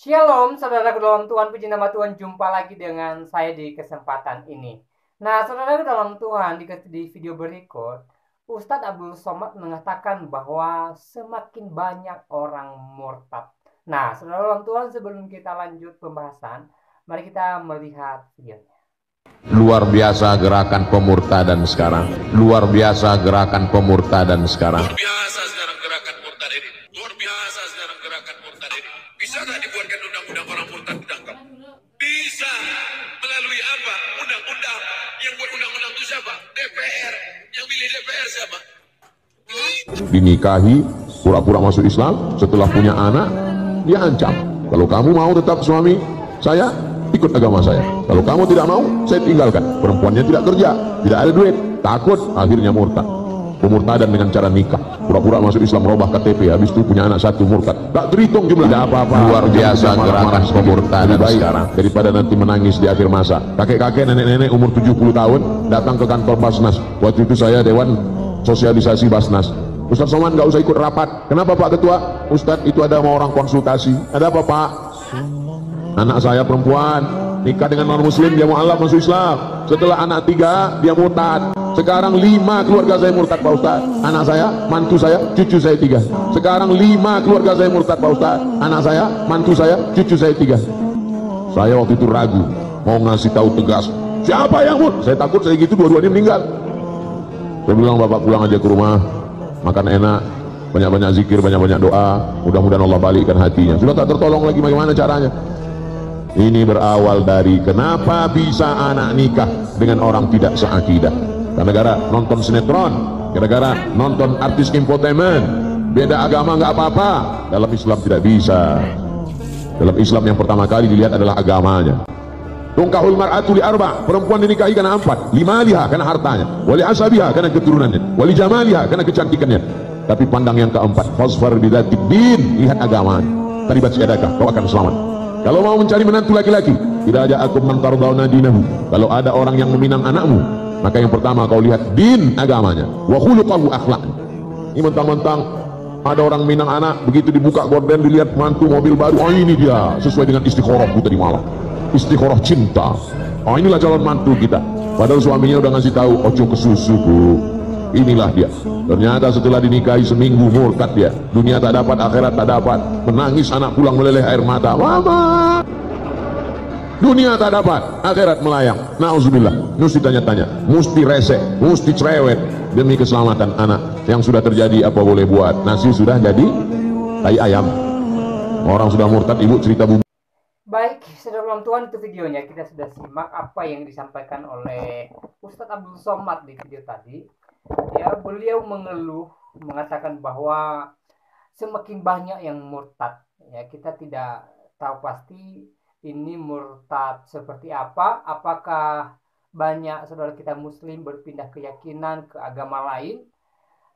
Shalom, saudaraku dalam Tuhan, puji nama Tuhan, jumpa lagi dengan saya di kesempatan ini. Nah, saudaraku dalam Tuhan, di video berikut, Ustadz Abdul Somad mengatakan bahwa semakin banyak orang murtad. Nah, saudara dalam Tuhan, sebelum kita lanjut pembahasan, mari kita melihat videonya. Luar biasa gerakan pemurtadan sekarang. Luar biasa gerakan pemurtadan sekarang. Luar biasa sekarang gerakan murtad ini. Luar biasa sekarang gerakan murtad ini. Bisa nggak dibuatkan undang-undang orang murtad ditangkap? Bisa. Melalui apa? Undang-undang. Yang buat undang-undang itu siapa? DPR. Yang pilih DPR siapa? Dinikahi, pura-pura masuk Islam, setelah punya anak, dia ancam. Kalau kamu mau tetap suami saya, ikut agama saya. Kalau kamu tidak mau, saya tinggalkan. Perempuannya tidak kerja, tidak ada duit, takut, akhirnya murtad. Pemurtadan dengan cara nikah, pura-pura masuk Islam, robah KTP, habis itu punya anak satu, murtad, tak terhitung jumlahnya apa-apa. Luar biasa gerakan pemurtadan sekarang. Daripada nanti menangis di akhir masa. Kakek-kakek, nenek-nenek umur 70 tahun datang ke kantor Basnas. Waktu itu saya Dewan Sosialisasi Basnas. Ustadz Somad nggak usah ikut rapat. Kenapa Pak Ketua? Ustadz, itu ada mau orang konsultasi. Ada apa Pak? Anak saya perempuan nikah dengan non muslim, dia mualaf masuk Islam. Setelah anak 3 dia murtad. Sekarang 5 keluarga saya murtad Pak Ustaz. Anak saya, mantu saya, cucu saya 3. Sekarang 5 keluarga saya murtad Pak Ustaz. Anak saya, mantu saya, cucu saya 3. Saya waktu itu ragu mau ngasih tahu tegas siapa yang murtad. Saya takut saya gitu dua-duanya meninggal. Saya bilang bapak pulang aja ke rumah, makan enak, banyak-banyak zikir, banyak-banyak doa, mudah-mudahan Allah balikkan hatinya. Sudah tak tertolong lagi, bagaimana caranya? Ini berawal dari kenapa bisa anak nikah dengan orang tidak seakidah. Gara-gara nonton sinetron, gara-gara nonton artis infotainment. Beda agama nggak apa-apa. Dalam Islam tidak bisa. Dalam Islam yang pertama kali dilihat adalah agamanya. Tungkahul mar'atu li arba', perempuan dinikahi karena 4. Limaliha karena hartanya, wali asabiha karena keturunannya, wali jamaliha karena kecantikannya. Tapi pandang yang keempat, fasfar bidzatid din, lihat agamanya. Taribat yadaka, kau akan selamat. Kalau mau mencari menantu laki-laki, tidak aja aku mentardawna dinahu. Kalau ada orang yang meminang anakmu, maka yang pertama kau lihat din agamanya, wa khuluquhu akhlaknya. Ini mentang-mentang ada orang minang anak, begitu dibuka gorden dilihat mantu mobil baru, oh ini dia sesuai dengan istikharahku tadi malam, istikharah cinta. Oh inilah calon mantu kita. Padahal suaminya udah ngasih tahu, ojo ke susu bu. Inilah dia. Ternyata setelah dinikahi seminggu murtad dia. Dunia tak dapat, akhirat tak dapat. Menangis anak pulang meleleh air mata. Mama. Dunia tak dapat, akhirat melayang. Nauzubillah. Mesti tanya-tanya, mesti resek, mesti cerewet demi keselamatan anak. Yang sudah terjadi apa boleh buat. Nasi sudah jadi tai ayam. Orang sudah murtad, ibu cerita bu. Baik, saudara dalam Tuhan, itu videonya. Kita sudah simak apa yang disampaikan oleh Ustadz Abdul Somad di video tadi. Ya, beliau mengeluh, mengatakan bahwa semakin banyak yang murtad. Ya, kita tidak tahu pasti ini murtad seperti apa. Apakah banyak saudara kita muslim berpindah keyakinan ke agama lain?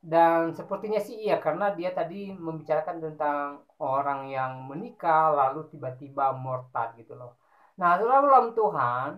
Dan sepertinya sih iya, karena dia tadi membicarakan tentang orang yang menikah lalu tiba-tiba murtad gitu loh. Nah, saudara dalam Tuhan,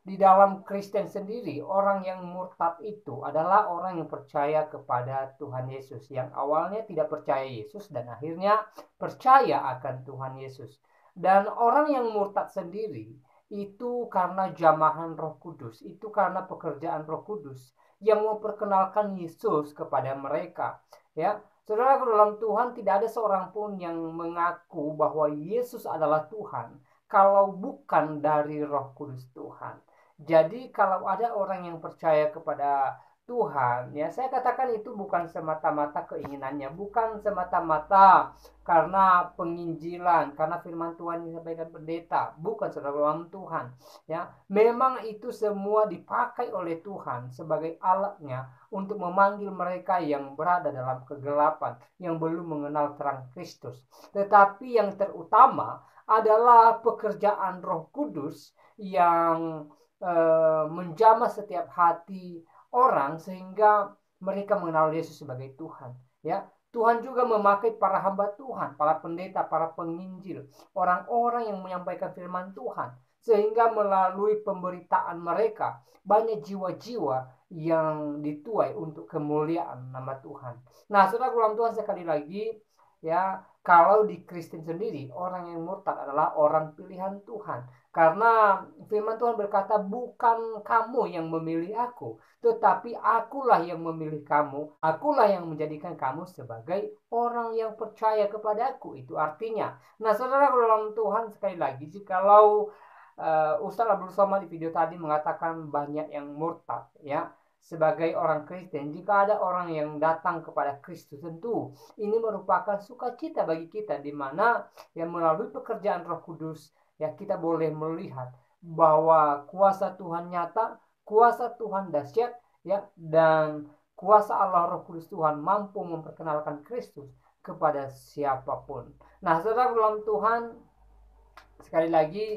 di dalam Kristen sendiri, orang yang murtad itu adalah orang yang percaya kepada Tuhan Yesus, yang awalnya tidak percaya Yesus dan akhirnya percaya akan Tuhan Yesus. Dan orang yang murtad sendiri itu karena jamahan Roh Kudus, itu karena pekerjaan Roh Kudus yang memperkenalkan Yesus kepada mereka. Ya, saudara dalam Tuhan, tidak ada seorang pun yang mengaku bahwa Yesus adalah Tuhan kalau bukan dari Roh Kudus Tuhan. Jadi kalau ada orang yang percaya kepada Tuhan, ya saya katakan itu bukan semata-mata keinginannya, bukan semata-mata karena penginjilan, karena firman Tuhan yang disampaikan pendeta, bukan saudara dalam Tuhan. Ya, memang itu semua dipakai oleh Tuhan sebagai alatnya untuk memanggil mereka yang berada dalam kegelapan, yang belum mengenal terang Kristus. Tetapi yang terutama adalah pekerjaan Roh Kudus yang menjamah setiap hati orang sehingga mereka mengenal Yesus sebagai Tuhan. Ya, Tuhan juga memakai para hamba Tuhan, para pendeta, para penginjil, orang-orang yang menyampaikan firman Tuhan, sehingga melalui pemberitaan mereka banyak jiwa-jiwa yang dituai untuk kemuliaan nama Tuhan. Nah, saudara dalam Tuhan, sekali lagi ya, kalau di Kristen sendiri orang yang murtad adalah orang pilihan Tuhan. Karena firman Tuhan berkata, bukan kamu yang memilih aku, tetapi akulah yang memilih kamu. Akulah yang menjadikan kamu sebagai orang yang percaya kepada aku. Itu artinya. Nah, saudara dalam Tuhan, sekali lagi, jikalau Ustaz Abdul Somad di video tadi mengatakan banyak yang murtad, ya, sebagai orang Kristen, jika ada orang yang datang kepada Kristus, tentu ini merupakan sukacita bagi kita, di mana yang melalui pekerjaan Roh Kudus, ya, kita boleh melihat bahwa kuasa Tuhan nyata, kuasa Tuhan dahsyat, ya, dan kuasa Allah Roh Kudus Tuhan mampu memperkenalkan Kristus kepada siapapun. Nah, saudara dalam Tuhan, sekali lagi,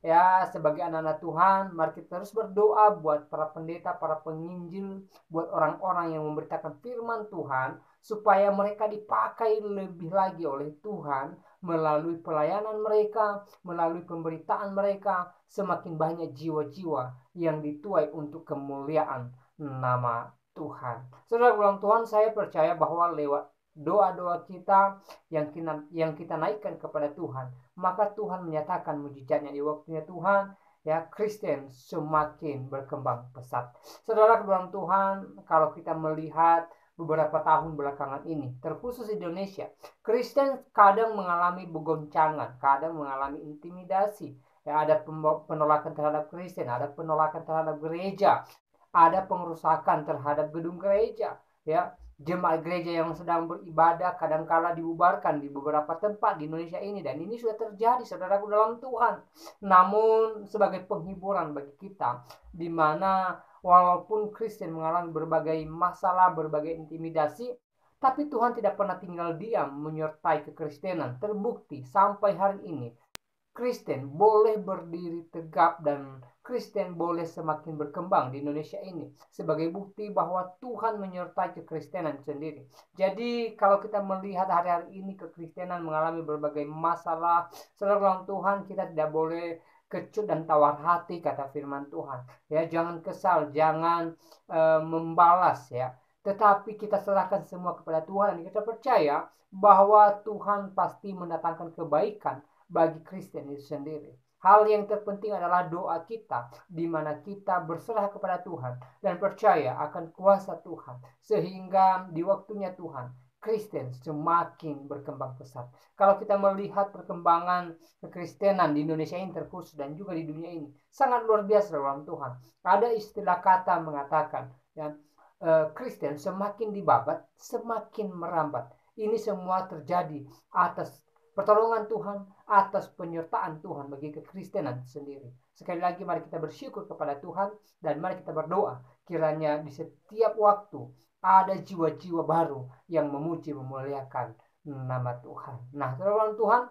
ya, sebagai anak-anak Tuhan, mari kita terus berdoa buat para pendeta, para penginjil, buat orang-orang yang memberitakan firman Tuhan, supaya mereka dipakai lebih lagi oleh Tuhan melalui pelayanan mereka, melalui pemberitaan mereka, semakin banyak jiwa-jiwa yang dituai untuk kemuliaan nama Tuhan. Saudara ulang Tuhan, saya percaya bahwa lewat doa-doa kita yang kita naikkan kepada Tuhan, maka Tuhan menyatakan mujizatnya di waktunya Tuhan, ya, Kristen semakin berkembang pesat. Saudara dalam Tuhan, kalau kita melihat beberapa tahun belakangan ini, terkhusus di Indonesia, Kristen kadang mengalami begoncangan, kadang mengalami intimidasi, ya, ada penolakan terhadap Kristen, ada penolakan terhadap gereja, ada pengerusakan terhadap gedung gereja, ya, jemaat gereja yang sedang beribadah kadangkala dibubarkan di beberapa tempat di Indonesia ini, dan ini sudah terjadi, saudaraku dalam Tuhan. Namun sebagai penghiburan bagi kita, di mana walaupun Kristen mengalami berbagai masalah, berbagai intimidasi, tapi Tuhan tidak pernah tinggal diam menyertai kekristenan. Terbukti sampai hari ini Kristen boleh berdiri tegap dan Kristen boleh semakin berkembang di Indonesia ini, sebagai bukti bahwa Tuhan menyertai kekristenan sendiri. Jadi kalau kita melihat hari-hari ini kekristenan mengalami berbagai masalah, saudara Tuhan, kita tidak boleh kecut dan tawar hati, kata firman Tuhan. Ya, jangan kesal, jangan membalas, ya. Tetapi kita serahkan semua kepada Tuhan, dan kita percaya bahwa Tuhan pasti mendatangkan kebaikan bagi Kristen itu sendiri. Hal yang terpenting adalah doa kita, di mana kita berserah kepada Tuhan dan percaya akan kuasa Tuhan, sehingga di waktunya Tuhan, Kristen semakin berkembang pesat. Kalau kita melihat perkembangan kekristenan di Indonesia ini terkhusus dan juga di dunia ini, sangat luar biasa dalam Tuhan. Ada istilah kata mengatakan, ya, Kristen semakin dibabat, semakin merambat. Ini semua terjadi atas pertolongan Tuhan, atas penyertaan Tuhan bagi kekristenan sendiri. Sekali lagi mari kita bersyukur kepada Tuhan dan mari kita berdoa kiranya di setiap waktu ada jiwa-jiwa baru yang memuji memuliakan nama Tuhan. Nah, saudara Tuhan,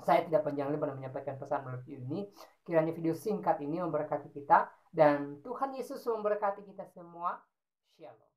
saya tidak panjang lebar menyampaikan pesan melalui video ini. Kiranya video singkat ini memberkati kita dan Tuhan Yesus memberkati kita semua. Shalom.